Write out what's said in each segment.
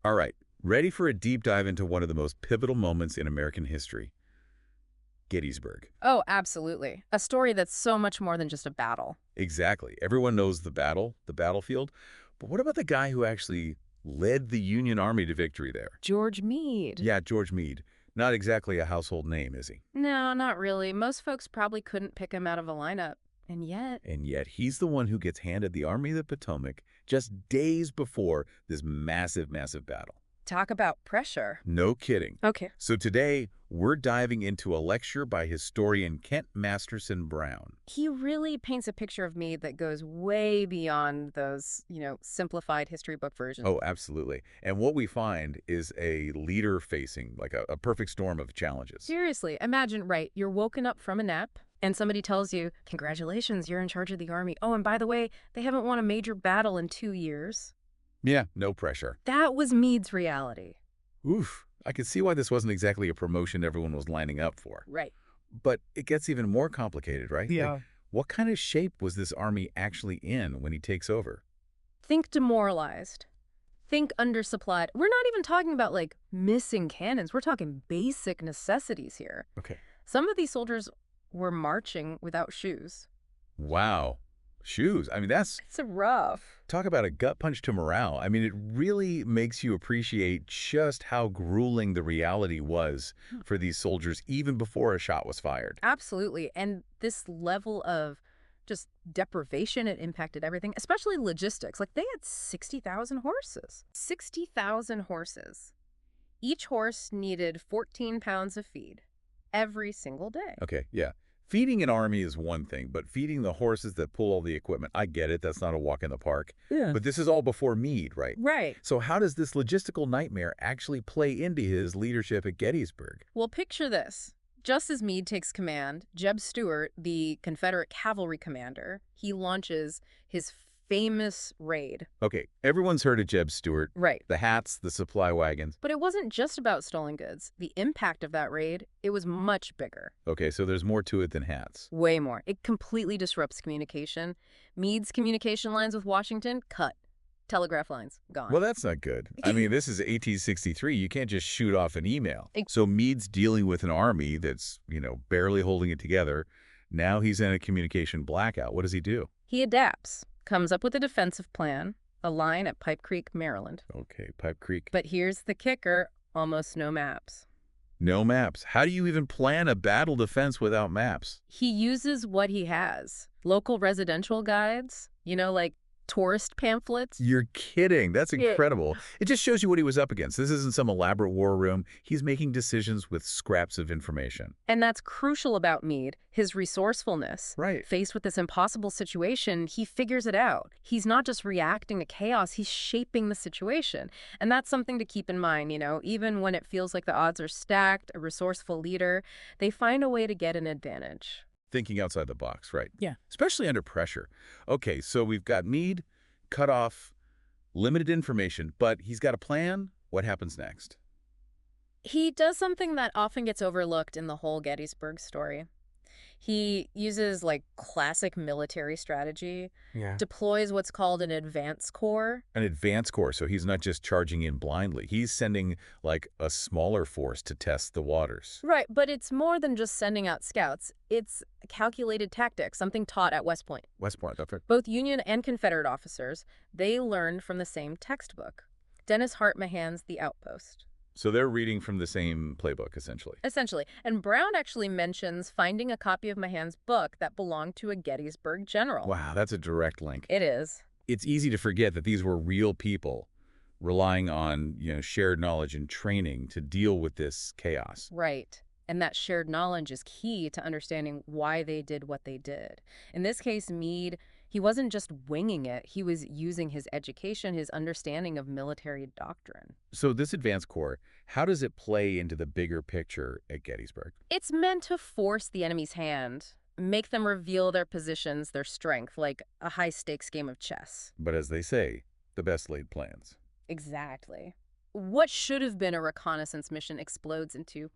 All right, ready for a deep dive into one of the most pivotal moments in American history, Gettysburg. Oh, absolutely. A story that's so much more than just a battle. Exactly. Everyone knows the battle, the battlefield. But what about the guy who actually led the Union Army to victory there? George Meade. Yeah, George Meade. Not exactly a household name, is he? No, not really. Most folks probably couldn't pick him out of a lineup. And yet, And yet he's the one who gets handed the Army of the Potomac just days before this massive, massive battle. talk about pressure. No kidding. Okay. So today, we're diving into a lecture by historian Kent Masterson Brown. He really paints a picture of Meade that goes way beyond those, simplified history book versions. Oh, absolutely. And what we find is a leader facing like a perfect storm of challenges. Seriously, imagine, right, you're woken up from a nap and somebody tells you, congratulations, you're in charge of the army. Oh, and by the way, they haven't won a major battle in 2 years. Yeah, no pressure. That was Meade's reality. Oof. I can see why this wasn't exactly a promotion everyone was lining up for. Right. But it gets even more complicated, right? Yeah. Like, what kind of shape was this army actually in when he takes over? Think demoralized. Think undersupplied. We're not even talking about, like, missing cannons. We're talking basic necessities here. Okay. Some of these soldiers were marching without shoes. Wow. Shoes. I mean, that's It's rough. talk about a gut punch to morale. I mean, it really makes you appreciate just how grueling the reality was for these soldiers even before a shot was fired. Absolutely. And this level of just deprivation, it impacted everything, especially logistics. Like, they had 60,000 horses. 60,000 horses. Each horse needed 14 pounds of feed every single day. Okay, yeah. Feeding an army is one thing, but feeding the horses that pull all the equipment, I get it. That's not a walk in the park. Yeah. But this is all before Meade, right? Right. So how does this logistical nightmare actually play into his leadership at Gettysburg? Well, picture this. Just as Meade takes command, Jeb Stuart, the Confederate cavalry commander, he launches his famous raid. Okay, everyone's heard of Jeb Stuart. Right. The hats, the supply wagons. But it wasn't just about stolen goods. The impact of that raid, it was much bigger. Okay, so there's more to it than hats. Way more. It completely disrupts communication. Meade's communication lines with Washington, cut. Telegraph lines, gone. Well, that's not good. I mean, this is 1863. You can't just shoot off an email. Ex- So Meade's dealing with an army that's, barely holding it together. Now he's in a communication blackout. What does he do? He adapts, comes up with a defensive plan, a line at Pipe Creek, Maryland. Okay, Pipe Creek. But here's the kicker, almost no maps. No maps. How do you even plan a battle defense without maps? He uses what he has. Local residential guides, like tourist pamphlets. You're kidding. That's Yeah. incredible. It just shows you what he was up against. This isn't some elaborate war room. He's making decisions with scraps of information. And that's crucial about Meade, his resourcefulness. Right. Faced with this impossible situation, he figures it out. He's not just reacting to chaos, he's shaping the situation. And that's something to keep in mind, even when it feels like the odds are stacked, a resourceful leader, they find a way to get an advantage. Thinking outside the box, right? Yeah. Especially under pressure. Okay, so we've got Meade, cut off, limited information, but he's got a plan. What happens next? He does something that often gets overlooked in the whole Gettysburg story. He uses, classic military strategy, Yeah. deploys what's called an advance corps. An advance corps, so he's not just charging in blindly. He's sending, a smaller force to test the waters. Right, but it's more than just sending out scouts. It's calculated tactics, something taught at West Point. West Point, that's right. Both Union and Confederate officers, they learned from the same textbook. Dennis Hart Mahan's The Outpost. So they're reading from the same playbook, essentially. Essentially. And Brown actually mentions finding a copy of Mahan's book that belonged to a Gettysburg general. Wow, that's a direct link. It is. It's easy to forget that these were real people relying on, shared knowledge and training to deal with this chaos. Right. And that shared knowledge is key to understanding why they did what they did. In this case, Meade, he wasn't just winging it. He was using his education, his understanding of military doctrine. So this advance corps, how does it play into the bigger picture at Gettysburg? It's meant to force the enemy's hand, make them reveal their positions, their strength, like a high-stakes game of chess. But as they say, the best laid plans. Exactly. What should have been a reconnaissance mission explodes into,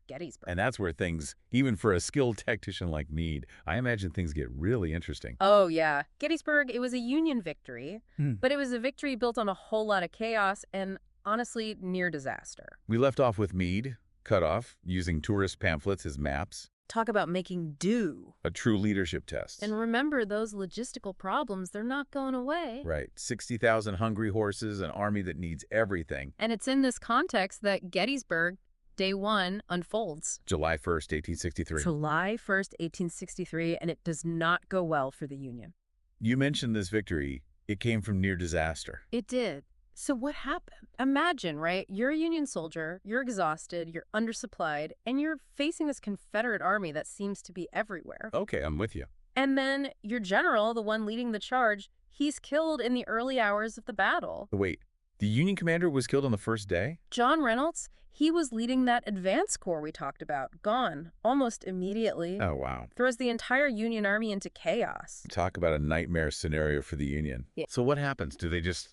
Gettysburg. And that's where things, even for a skilled tactician like Meade, I imagine things get really interesting. Oh, yeah. Gettysburg, it was a Union victory, Hmm. but it was a victory built on a whole lot of chaos and honestly near disaster. We left off with Meade, cut off, using tourist pamphlets as maps. Talk about making do. A true leadership test. And remember, those logistical problems, they're not going away. Right. 60,000 hungry horses, an army that needs everything. And it's in this context that Gettysburg, Day 1, unfolds. July 1st, 1863. July 1st, 1863, and it does not go well for the Union. You mentioned this victory. It came from near disaster. It did. So what happened? Imagine, right? You're a Union soldier, you're exhausted, you're undersupplied, and you're facing this Confederate army that seems to be everywhere. Okay, I'm with you. And then your general, the one leading the charge, he's killed in the early hours of the battle. Wait, the Union commander was killed on the first day? John Reynolds, he was leading that advance corps we talked about, gone almost immediately. Oh, wow. Throws the entire Union army into chaos. Talk about a nightmare scenario for the Union. Yeah. So what happens? Do they just,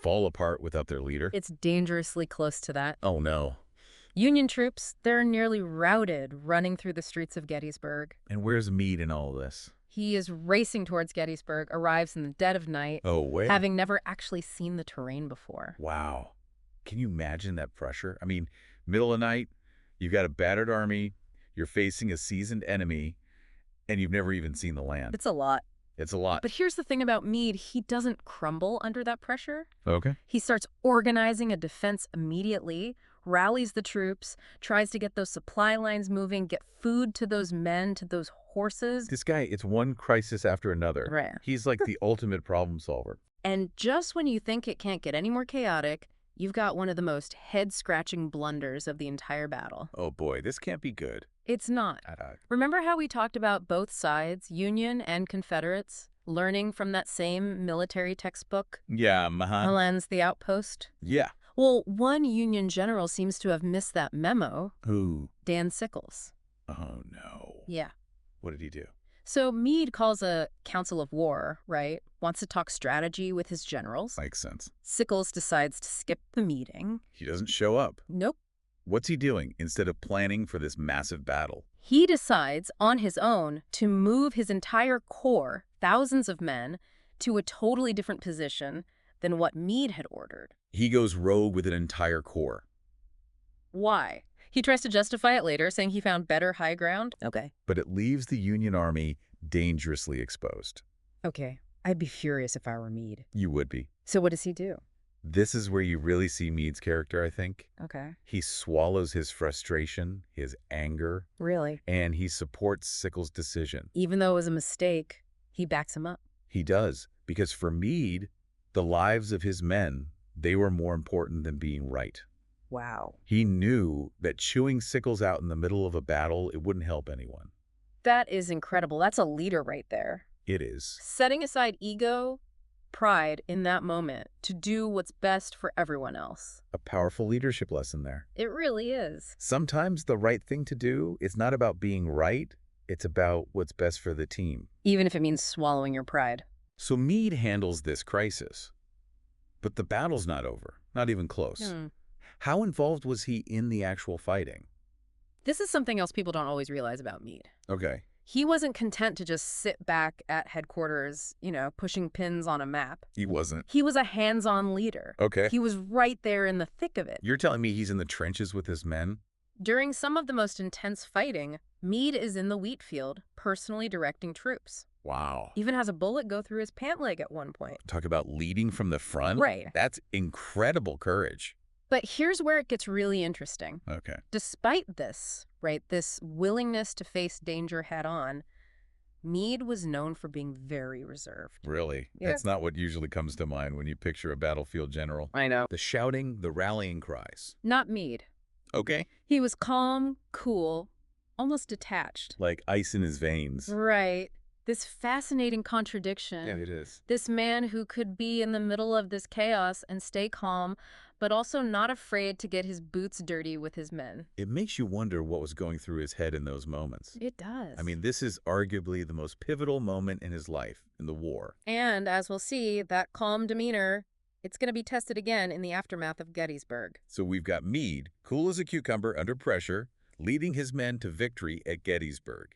fall apart without their leader? It's dangerously close to that. Oh, no. Union troops, they're nearly routed running through the streets of Gettysburg. And where's Meade in all of this? He is racing towards Gettysburg, arrives in the dead of night, Oh, wait. having never actually seen the terrain before. Wow. Can you imagine that pressure? I mean, middle of the night, you've got a battered army, you're facing a seasoned enemy, and you've never even seen the land. It's a lot. It's a lot. But here's the thing about Meade, he doesn't crumble under that pressure. Okay. He starts organizing a defense immediately, rallies the troops, tries to get those supply lines moving, get food to those men, to those horses. This guy, it's one crisis after another. Right. He's like the ultimate problem solver. And just when you think it can't get any more chaotic, you've got one of the most head-scratching blunders of the entire battle. Oh boy, this can't be good. It's not. Remember how we talked about both sides, Union and Confederates, learning from that same military textbook, Yeah, Milan's The Outpost? Yeah. Well, one Union general seems to have missed that memo. Who? Dan Sickles. Oh, no. Yeah. What did he do? So Meade calls a council of war, right? Wants to talk strategy with his generals. Makes sense. Sickles decides to skip the meeting. He doesn't show up. Nope. What's he doing instead of planning for this massive battle? He decides on his own to move his entire corps, thousands of men, to a totally different position than what Meade had ordered. He goes rogue with an entire corps. Why? He tries to justify it later, saying he found better high ground. Okay. But it leaves the Union Army dangerously exposed. Okay. I'd be furious if I were Meade. You would be. So what does he do? This is where you really see Meade's character, I think. Okay. He swallows his frustration, his anger, Really? and he supports Sickles' decision. Even though it was a mistake, he backs him up. He does, because for Meade, the lives of his men, they were more important than being right. Wow. He knew that chewing Sickles out in the middle of a battle, it wouldn't help anyone. That is incredible. That's a leader right there. It is. Setting aside ego, pride in that moment to do what's best for everyone else. A powerful leadership lesson there. It really is. Sometimes the right thing to do is not about being right, it's about what's best for the team. Even if it means swallowing your pride. So Meade handles this crisis. But the battle's not over, not even close. How involved was he in the actual fighting? This is something else people don't always realize about Meade. Okay. He wasn't content to just sit back at headquarters, pushing pins on a map. He wasn't. He was a hands-on leader. Okay. He was right there in the thick of it. You're telling me he's in the trenches with his men? During some of the most intense fighting, Meade is in the wheat field, personally directing troops. Wow. Even has a bullet go through his pant leg at one point. Talk about leading from the front? Right. That's incredible courage. But here's where it gets really interesting. Okay. Despite this, this willingness to face danger head-on, Meade was known for being very reserved. Really? Yeah. That's not what usually comes to mind when you picture a battlefield general. I know. The shouting, the rallying cries. Not Meade. Okay. He was calm, cool, almost detached. Like ice in his veins. Right. This fascinating contradiction. Yeah, it is. This man who could be in the middle of this chaos and stay calm, but also not afraid to get his boots dirty with his men. It makes you wonder what was going through his head in those moments. It does. I mean, this is arguably the most pivotal moment in his life, in the war. And as we'll see, that calm demeanor, it's going to be tested again in the aftermath of Gettysburg. So we've got Meade, cool as a cucumber under pressure, leading his men to victory at Gettysburg.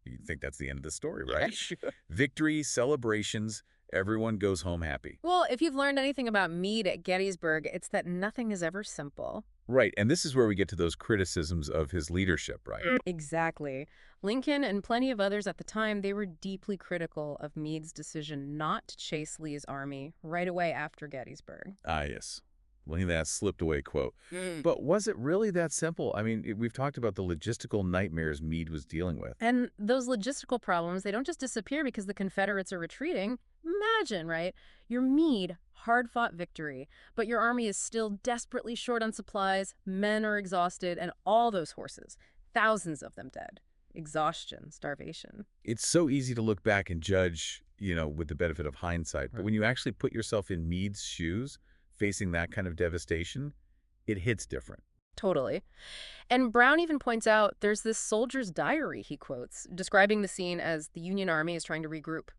You think that's the end of the story, right? Yeah, sure. Victory, celebrations, Everyone goes home happy. Well, if you've learned anything about Meade at Gettysburg, it's that nothing is ever simple. Right, and this is where we get to those criticisms of his leadership, right? Exactly. Lincoln and plenty of others at the time, they were deeply critical of Meade's decision not to chase Lee's army right away after Gettysburg. Ah, yes. Well, that slipped away quote. Mm. But was it really that simple? I mean, we've talked about the logistical nightmares Meade was dealing with. And those logistical problems, they don't just disappear because the Confederates are retreating. Imagine, right? Your Meade, hard-fought victory, but your army is still desperately short on supplies, men are exhausted, and all those horses, thousands of them dead. Exhaustion, starvation. It's so easy to look back and judge, with the benefit of hindsight. But Right. when you actually put yourself in Meade's shoes, facing that kind of devastation, it hits different. Totally. And Brown even points out there's this soldier's diary he quotes, describing the scene as the Union Army is trying to regroup.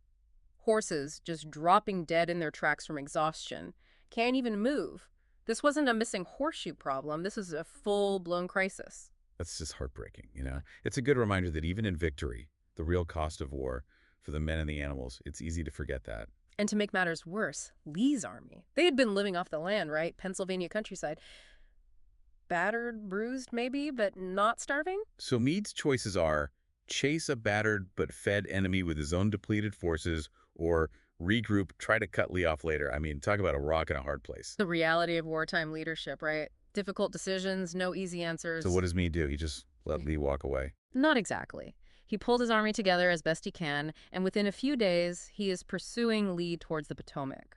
Horses just dropping dead in their tracks from exhaustion. Can't even move. This wasn't a missing horseshoe problem. This is a full-blown crisis. That's just heartbreaking. It's a good reminder that even in victory, the real cost of war, for the men and the animals, it's easy to forget that. And to make matters worse, Lee's army. They had been living off the land, right? Pennsylvania countryside. Battered, bruised maybe, but not starving? So Meade's choices are chase a battered but fed enemy with his own depleted forces, or regroup, try to cut Lee off later. I mean, talk about a rock and a hard place. The reality of wartime leadership, right? Difficult decisions, no easy answers. So what does Meade do? He just let Lee walk away. Not exactly. He pulled his army together as best he can, and within a few days, he is pursuing Lee towards the Potomac.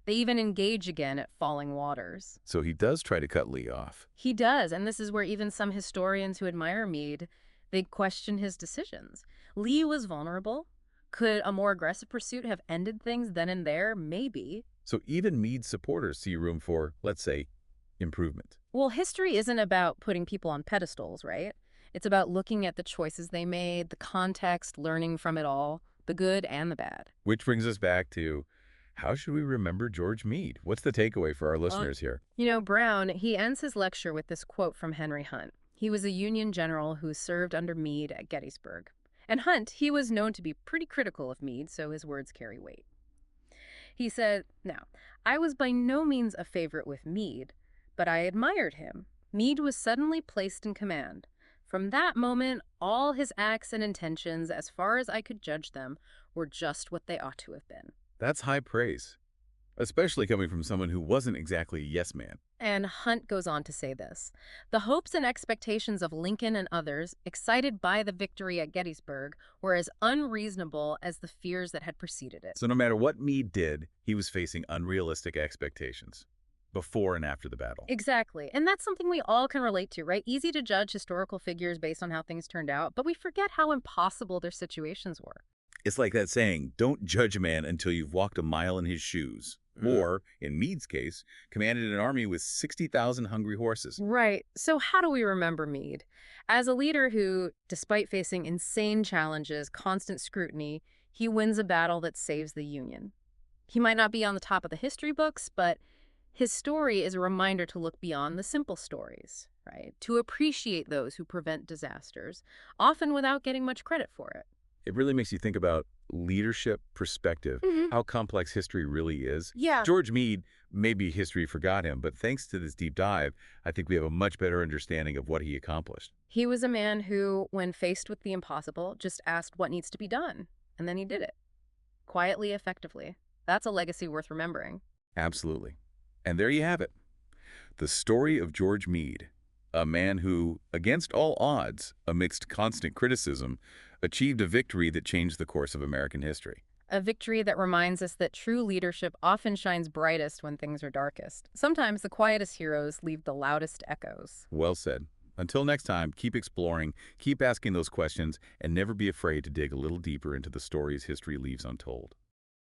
They even engage again at Falling Waters. So he does try to cut Lee off. He does, and this is where even some historians who admire Meade, they question his decisions. Lee was vulnerable. Could a more aggressive pursuit have ended things then and there? Maybe. So even Meade's supporters see room for, let's say, improvement. Well, history isn't about putting people on pedestals, right? It's about looking at the choices they made, the context, learning from it all, the good and the bad. Which brings us back to, how should we remember George Meade? What's the takeaway for our listeners here? Brown, he ends his lecture with this quote from Henry Hunt. He was a Union general who served under Meade at Gettysburg. And Hunt, he was known to be pretty critical of Meade, so his words carry weight. He said, "Now, I was by no means a favorite with Meade, but I admired him. Meade was suddenly placed in command. From that moment, all his acts and intentions, as far as I could judge them, were just what they ought to have been." That's high praise, especially coming from someone who wasn't exactly a yes man. And Hunt goes on to say this: "The hopes and expectations of Lincoln and others, excited by the victory at Gettysburg, were as unreasonable as the fears that had preceded it." So no matter what Meade did, he was facing unrealistic expectations before and after the battle. Exactly. And that's something we all can relate to, right? Easy to judge historical figures based on how things turned out, but we forget how impossible their situations were. It's like that saying, don't judge a man until you've walked a mile in his shoes. Or, in Meade's case, commanded an army with 60,000 hungry horses. Right. So how do we remember Meade? As a leader who, despite facing insane challenges, constant scrutiny, he wins a battle that saves the Union. He might not be on the top of the history books, but his story is a reminder to look beyond the simple stories, right? To appreciate those who prevent disasters, often without getting much credit for it. It really makes you think about leadership perspective, Mhm. how complex history really is. Yeah. George Meade, maybe history forgot him, but thanks to this deep dive, I think we have a much better understanding of what he accomplished. He was a man who, when faced with the impossible, just asked what needs to be done, and then he did it. Quietly, effectively. That's a legacy worth remembering. Absolutely. And there you have it. The story of George Meade, a man who, against all odds, amidst constant criticism, achieved a victory that changed the course of American history. A victory that reminds us that true leadership often shines brightest when things are darkest. Sometimes the quietest heroes leave the loudest echoes. Well said. Until next time, keep exploring, keep asking those questions, and never be afraid to dig a little deeper into the stories history leaves untold.